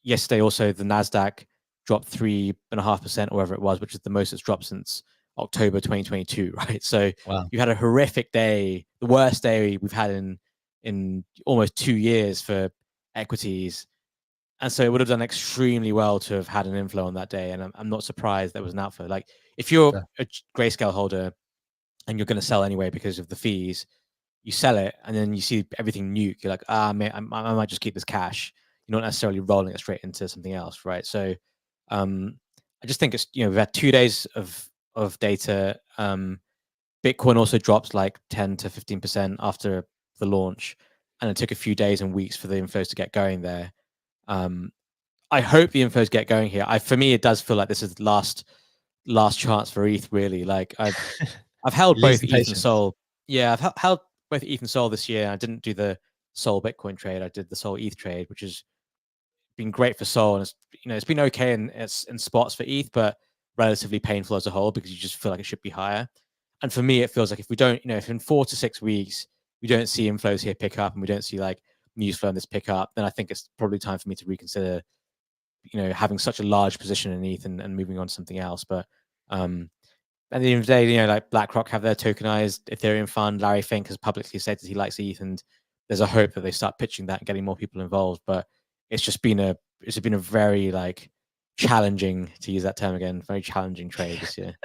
yesterday also the Nasdaq dropped 3.5% or whatever it was, which is the most it's dropped since October 2022, right? So you had a horrific day, the worst day we've had in almost 2 years for equities. And so it would have done extremely well to have had an inflow on that day. And I'm not surprised there was an outflow. Like, if you're a Grayscale holder and you're going to sell anyway because of the fees, you sell it and then you see everything nuke. You're like, I might just keep this cash. You're not necessarily rolling it straight into something else, right? So I just think it's, we've had 2 days of data. Bitcoin also dropped like 10 to 15% after the launch, and it took a few days and weeks for the inflows to get going there. I hope the inflows get going here. For me, it does feel like this is the last chance for ETH, really. Like, I've held both ETH and Sol. Yeah, I've held both ETH and Sol this year. I didn't do the Sol Bitcoin trade. I did the Sol ETH trade, which has been great for Sol, and it's been okay in spots for ETH, but relatively painful as a whole because you just feel like it should be higher. And for me, it feels like if we don't, if in 4 to 6 weeks we don't see inflows here pick up and we don't see like news flow on this pick up, then I think it's probably time for me to reconsider, having such a large position in ETH and moving on to something else. But at the end of the day, like BlackRock have their tokenized Ethereum fund. Larry Fink has publicly stated he likes ETH, and there's a hope that they start pitching that and getting more people involved. But it's been a very like challenging, to use that term again, very challenging trade this year.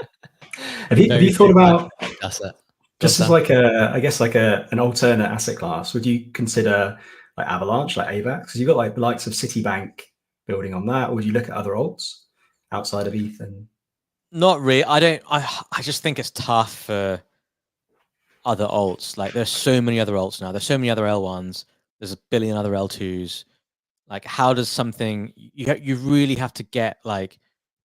Have you thought about asset just as like an alternate asset class? Would you consider like Avalanche, like AVAX? Because you've got like the likes of Citibank building on that, or would you look at other alts outside of ETH? And not really. I just think it's tough for other alts. Like, there's so many other alts now. There's so many other L1s. There's a billion other L2s. Like, how does something you really have to get like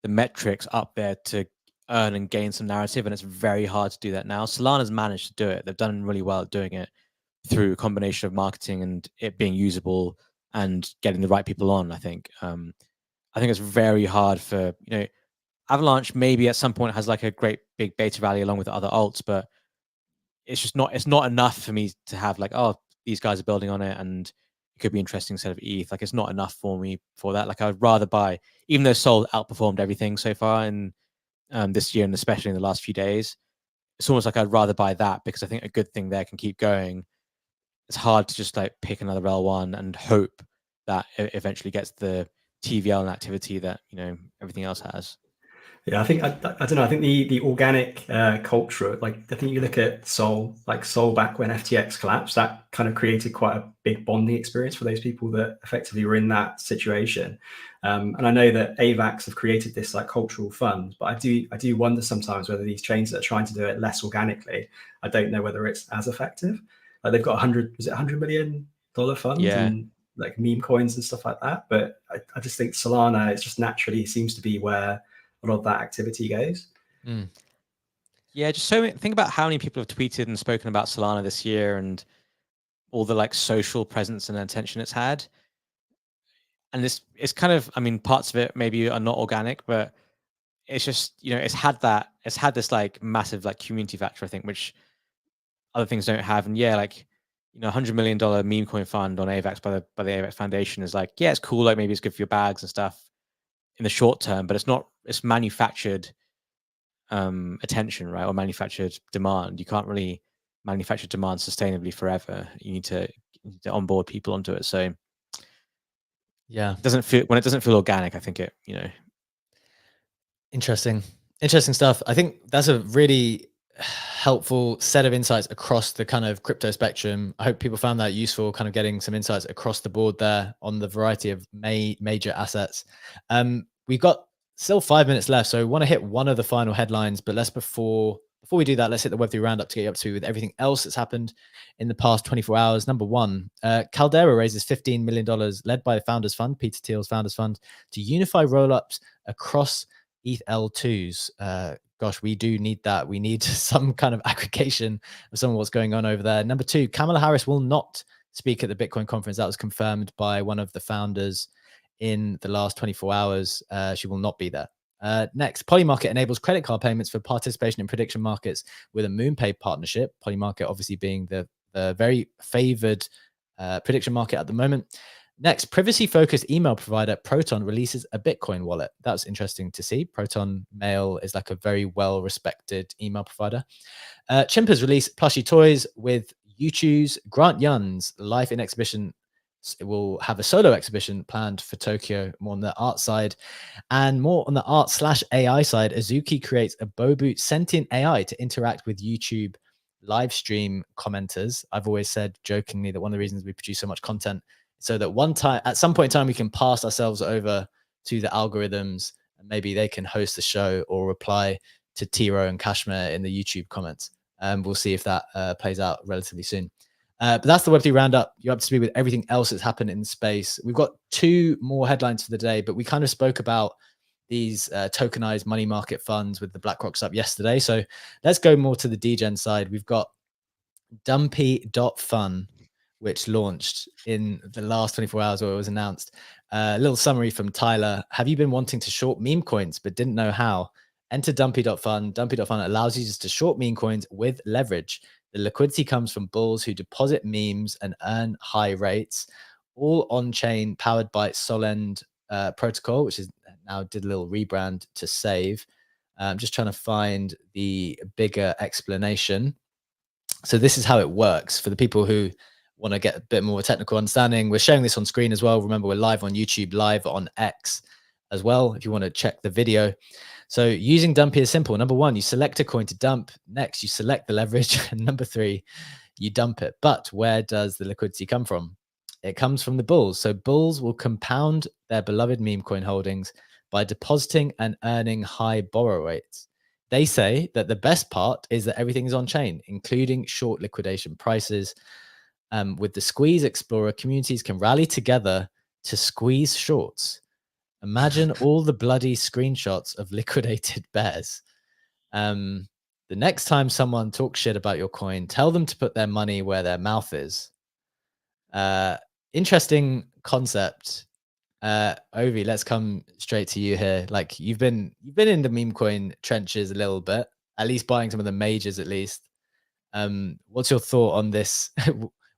the metrics up there to earn and gain some narrative, and it's very hard to do that now. Solana's managed to do it. They've done really well at doing it through a combination of marketing and it being usable and getting the right people on. I think it's very hard for Avalanche maybe at some point has like a great big beta rally along with other alts, but it's not enough for me to have like, oh, these guys are building on it and it could be interesting instead of ETH. Like, it's not enough for me for that. Like, I'd rather buy, even though Sol outperformed everything so far in this year and especially in the last few days, it's almost like I'd rather buy that because I think a good thing there can keep going. It's hard to just like pick another L1 and hope that it eventually gets the TVL and activity that everything else has. Yeah, I think I don't know. I think the organic culture, like I think you look at Sol back when FTX collapsed, that kind of created quite a big bonding experience for those people that effectively were in that situation. And I know that AVAX have created this like cultural fund, but I do wonder sometimes whether these chains that are trying to do it less organically, I don't know whether it's as effective. Like, they've got $100 million fund, and like Memecoins and stuff like that. But I just think Solana, it's just naturally seems to be where a lot of that activity goes. Yeah, just think about how many people have tweeted and spoken about Solana this year and all the like social presence and attention it's had. And it's kind of, I mean, parts of it maybe are not organic, but it's just, it's had this like massive like community factor, I think, which other things don't have. And yeah, like, $100 million meme coin fund on AVAX by the AVAX Foundation is like, yeah, it's cool. Like, maybe it's good for your bags and stuff in the short term, but it's manufactured attention, right? Or manufactured demand. You can't really manufacture demand sustainably forever. You need to onboard people onto it. So yeah, when it doesn't feel organic, I think it, Interesting stuff. I think that's a really helpful set of insights across the kind of crypto spectrum. I hope people found that useful, kind of getting some insights across the board there on the variety of major assets. We've got still 5 minutes left, so I want to hit one of the final headlines, but before we do that, let's hit the Web3 Roundup to get you up to with everything else that's happened in the past 24 hours. Number one, Caldera raises $15 million, led by the Founders Fund, Peter Thiel's Founders Fund, to unify rollups across ETH L2s. Gosh, we do need that. We need some kind of aggregation of some of what's going on over there. Number two, Kamala Harris will not speak at the Bitcoin conference. That was confirmed by one of the founders in the last 24 hours. She will not be there. Next, Polymarket enables credit card payments for participation in prediction markets with a MoonPay partnership. Polymarket obviously being the very favored prediction market at the moment. Next, privacy-focused email provider Proton releases a Bitcoin wallet. That's interesting to see. Proton Mail is like a very well-respected email provider. Chimpers release plushie toys with YouTube's Grant Yun's Life in Exhibition. It will have a solo exhibition planned for Tokyo, more on the art side. And more on the art/AI side, Azuki creates a Bobu sentient AI to interact with YouTube live stream commenters. I've always said jokingly that one of the reasons we produce so much content so that at some point in time we can pass ourselves over to the algorithms and maybe they can host the show or reply to Tiro and Kashmir in the YouTube comments. We'll see if that plays out relatively soon. But that's the Web3 Roundup. You're up to speed with everything else that's happened in space. We've got 2 more headlines for the day, but we kind of spoke about these tokenized money market funds with the BlackRock up yesterday. So let's go more to the degen side. We've got Dumpy.fun, which launched in the last 24 hours where it was announced. A little summary from Tyler. Have you been wanting to short meme coins but didn't know how? Enter Dumpy.fun. Dumpy.fun allows users to short meme coins with leverage. The liquidity comes from bulls who deposit memes and earn high rates, all on-chain, powered by Solend protocol, which is now did a little rebrand to Save. I'm just trying to find the bigger explanation. So this is how it works for the people who want to get a bit more technical understanding. We're showing this on screen as well. Remember, we're live on YouTube, live on X as well, if you want to check the video. So using Dumpy is simple. Number 1, you select a coin to dump. Next, you select the leverage. And number 3, you dump it. But where does the liquidity come from? It comes from the bulls. So bulls will compound their beloved meme coin holdings by depositing and earning high borrow rates. They say that the best part is that everything is on chain, including short liquidation prices. With the Squeeze Explorer, communities can rally together to squeeze shorts. Imagine all the bloody screenshots of liquidated bears. The next time someone talks shit about your coin, tell them to put their money where their mouth is. Interesting concept. Ovi, let's come straight to you here. Like you've been in the meme coin trenches a little bit, at least buying some of the majors at least. What's your thought on this?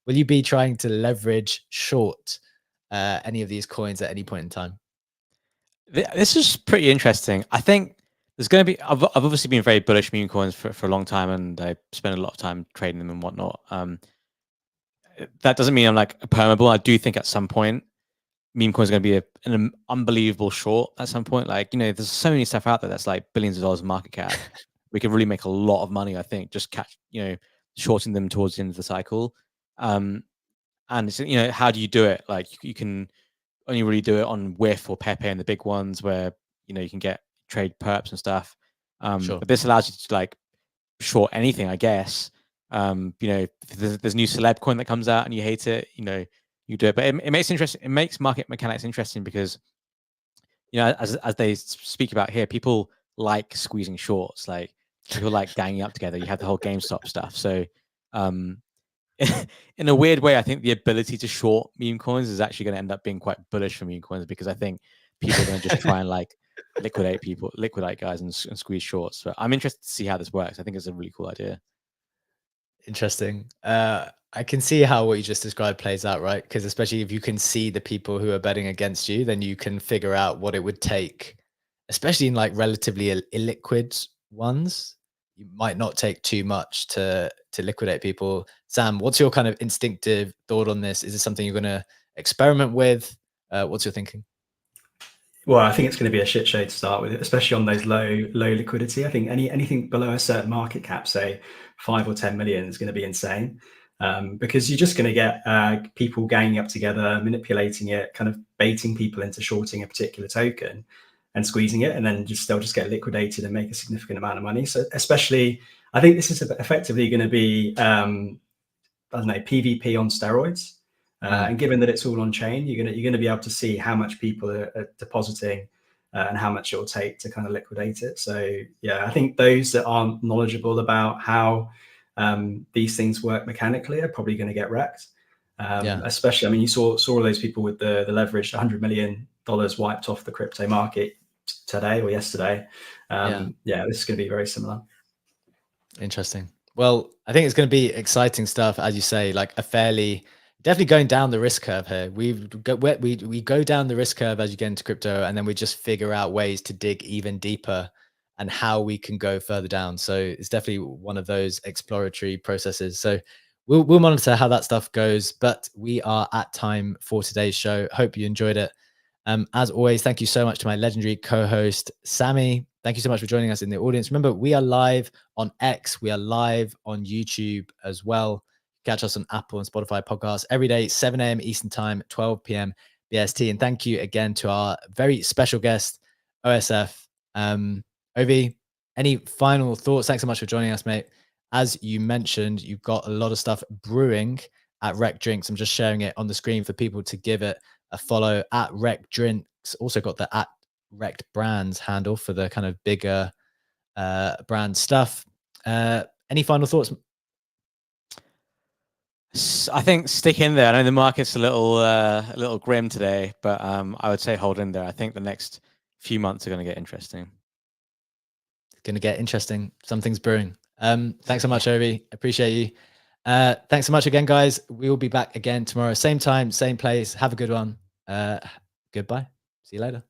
Will you be trying to leverage short any of these coins at any point in time? This is pretty interesting. I think there's going to be. I've obviously been very bullish meme coins for a long time, and I spend a lot of time trading them and whatnot. That doesn't mean I'm like a permeable. I do think at some point meme coins are going to be an unbelievable short at some point. Like, you know, there's so many stuff out there that's like billions of dollars market cap. We can really make a lot of money, I think, just shorting them towards the end of the cycle. And it's, you know, how do you do it? Like you can only really do it on Whiff or Pepe and the big ones where, you know, you can get trade perps and stuff. Sure. But this allows you to like short anything, I guess. You know, if there's new celeb coin that comes out and you hate it, you know, you do it. But it makes interesting. It makes market mechanics interesting because, you know, as they speak about here, people like squeezing shorts. Like people like ganging up together. You have the whole GameStop stuff. So, in a weird way, I think the ability to short meme coins is actually going to end up being quite bullish for meme coins because I think people are going to just try and like liquidate guys and squeeze shorts. So I'm interested to see how this works. I think it's a really cool idea. Interesting. I can see how what you just described plays out, right? Because especially if you can see the people who are betting against you, then you can figure out what it would take, especially in like relatively illiquid ones. You might not take too much to liquidate people. Sam, what's your kind of instinctive thought on this? Is this something you're going to experiment with? What's your thinking? Well, I think it's going to be a shit show to start with, especially on those low liquidity. I think anything below a certain market cap, say 5 or 10 million, is going to be insane, because you're just going to get people ganging up together, manipulating it, kind of baiting people into shorting a particular token and squeezing it, and then they'll just get liquidated and make a significant amount of money. So especially, I think this is effectively going to be, I don't know, PvP on steroids. And given that it's all on chain, you're gonna be able to see how much people are depositing and how much it will take to kind of liquidate it. So yeah, I think those that aren't knowledgeable about how these things work mechanically are probably going to get wrecked. Especially, I mean, you saw all those people with the leverage, $100 million wiped off the crypto market today or yesterday. Yeah, this is going to be very similar. Interesting. Well, I think it's going to be exciting stuff, as you say, like definitely going down the risk curve here. We go down the risk curve as you get into crypto, and then we just figure out ways to dig even deeper and how we can go further down. So it's definitely one of those exploratory processes. So we'll monitor how that stuff goes. But we are at time for today's show. Hope you enjoyed it. As always, thank you so much to my legendary co-host, Sammy. Thank you so much for joining us in the audience. Remember, we are live on X. We are live on YouTube as well. Catch us on Apple and Spotify podcasts every day, 7 a.m. Eastern time, 12 p.m. BST. And thank you again to our very special guest, OSF. Ovi, any final thoughts? Thanks so much for joining us, mate. As you mentioned, you've got a lot of stuff brewing at Rekt Drinks. I'm just sharing it on the screen for people to give it a follow at Rekt Drinks. Also got the at Rekt Brands handle for the kind of bigger brand stuff. Any final thoughts? I think stick in there. I know the market's a little grim today, but I would say hold in there. I think the next few months are going to get interesting. It's going to get interesting. Something's brewing. Thanks so much, Ovi. Appreciate you. Thanks so much again, guys. We will be back again tomorrow. Same time, same place. Have a good one. Goodbye. See you later.